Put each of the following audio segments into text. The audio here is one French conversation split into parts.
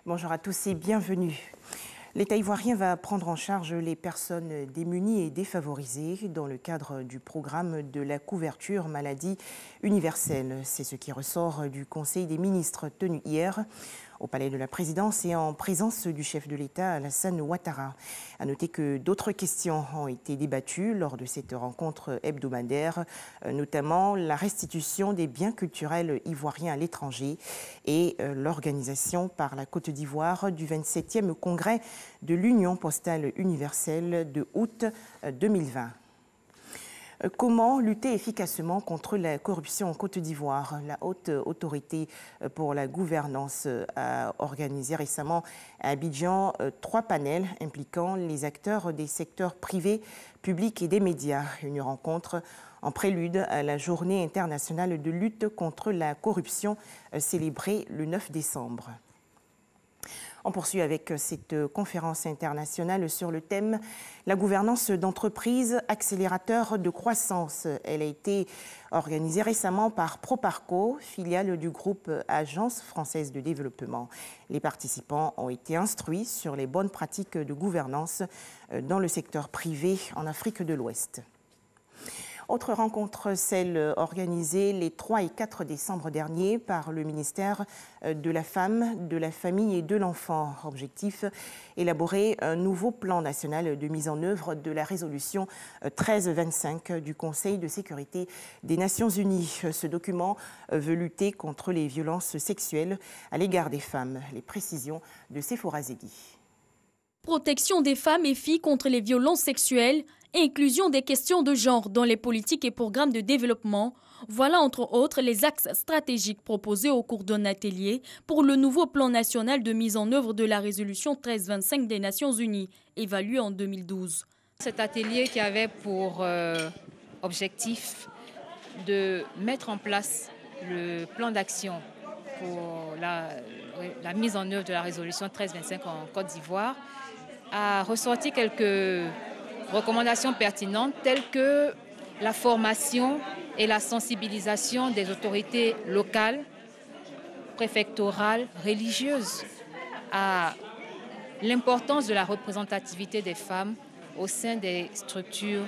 Bonjour à tous et bienvenue. L'État ivoirien va prendre en charge les personnes démunies et défavorisées dans le cadre du programme de la couverture maladie universelle. C'est ce qui ressort du Conseil des ministres tenu hier au Palais de la Présidence et en présence du chef de l'État Alassane Ouattara. À noter que d'autres questions ont été débattues lors de cette rencontre hebdomadaire, notamment la restitution des biens culturels ivoiriens à l'étranger et l'organisation par la Côte d'Ivoire du 27e congrès de l'Union postale universelle de août 2020. Comment lutter efficacement contre la corruption en Côte d'Ivoire? La Haute Autorité pour la gouvernance a organisé récemment à Abidjan 3 panels impliquant les acteurs des secteurs privés, publics et des médias. Une rencontre en prélude à la Journée internationale de lutte contre la corruption célébrée le 9 décembre. On poursuit avec cette conférence internationale sur le thème « La gouvernance d'entreprise, accélérateur de croissance ». Elle a été organisée récemment par Proparco, filiale du groupe Agence française de développement. Les participants ont été instruits sur les bonnes pratiques de gouvernance dans le secteur privé en Afrique de l'Ouest. Autre rencontre, celle organisée les 3 et 4 décembre dernier par le ministère de la Femme, de la Famille et de l'Enfant. Objectif, élaborer un nouveau plan national de mise en œuvre de la résolution 1325 du Conseil de sécurité des Nations Unies. Ce document veut lutter contre les violences sexuelles à l'égard des femmes. Les précisions de Sephora Zegui. Protection des femmes et filles contre les violences sexuelles, inclusion des questions de genre dans les politiques et programmes de développement, voilà entre autres les axes stratégiques proposés au cours d'un atelier pour le nouveau plan national de mise en œuvre de la résolution 1325 des Nations Unies, évalué en 2012. Cet atelier qui avait pour objectif de mettre en place le plan d'action pour la mise en œuvre de la résolution 1325 en Côte d'Ivoire a ressorti quelques recommandations pertinentes telles que la formation et la sensibilisation des autorités locales, préfectorales, religieuses à l'importance de la représentativité des femmes au sein des structures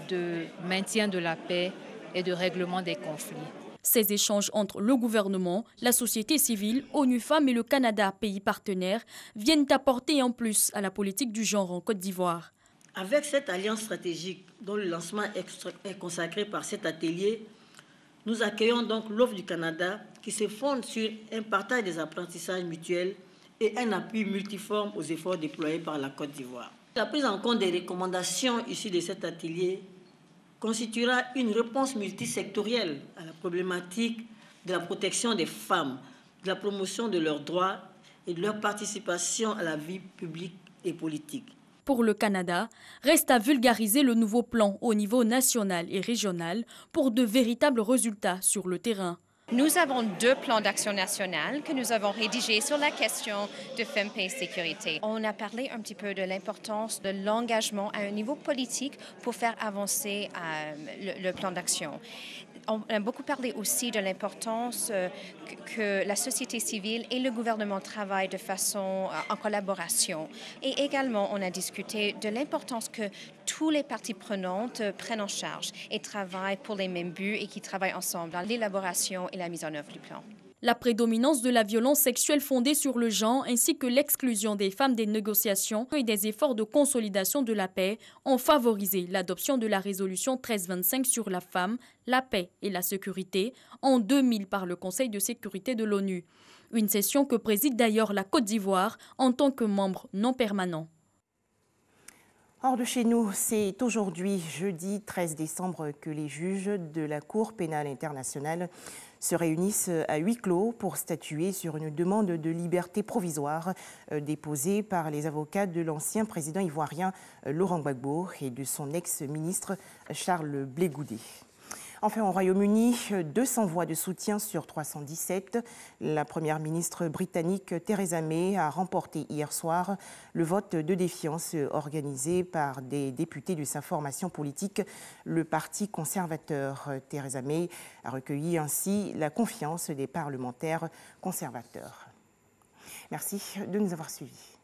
de maintien de la paix et de règlement des conflits. Ces échanges entre le gouvernement, la société civile, ONU Femmes et le Canada, pays partenaires, viennent apporter en plus à la politique du genre en Côte d'Ivoire. Avec cette alliance stratégique dont le lancement est consacré par cet atelier, nous accueillons donc l'offre du Canada qui se fonde sur un partage des apprentissages mutuels et un appui multiforme aux efforts déployés par la Côte d'Ivoire. La prise en compte des recommandations issues de cet atelier constituera une réponse multisectorielle à la problématique de la protection des femmes, de la promotion de leurs droits et de leur participation à la vie publique et politique. Pour le Canada, reste à vulgariser le nouveau plan au niveau national et régional pour de véritables résultats sur le terrain. Nous avons 2 plans d'action national que nous avons rédigés sur la question de femmes, paix et sécurité. On a parlé un petit peu de l'importance de l'engagement à un niveau politique pour faire avancer le plan d'action. On a beaucoup parlé aussi de l'importance que la société civile et le gouvernement travaillent de façon en collaboration. Et également, on a discuté de l'importance que tous les parties prenantes prennent en charge et travaillent pour les mêmes buts et qui travaillent ensemble dans l'élaboration et la mise en œuvre du plan. La prédominance de la violence sexuelle fondée sur le genre ainsi que l'exclusion des femmes des négociations et des efforts de consolidation de la paix ont favorisé l'adoption de la résolution 1325 sur la femme, la paix et la sécurité en 2000 par le Conseil de sécurité de l'ONU. Une session que préside d'ailleurs la Côte d'Ivoire en tant que membre non permanent. Hors de chez nous, c'est aujourd'hui, jeudi 13 décembre, que les juges de la Cour pénale internationale se réunissent à huis clos pour statuer sur une demande de liberté provisoire déposée par les avocats de l'ancien président ivoirien Laurent Gbagbo et de son ex-ministre Charles Blé Goudé. Enfin, au Royaume-Uni, 200 voix de soutien sur 317. La première ministre britannique Theresa May a remporté hier soir le vote de défiance organisé par des députés de sa formation politique, le Parti conservateur. Theresa May a recueilli ainsi la confiance des parlementaires conservateurs. Merci de nous avoir suivis.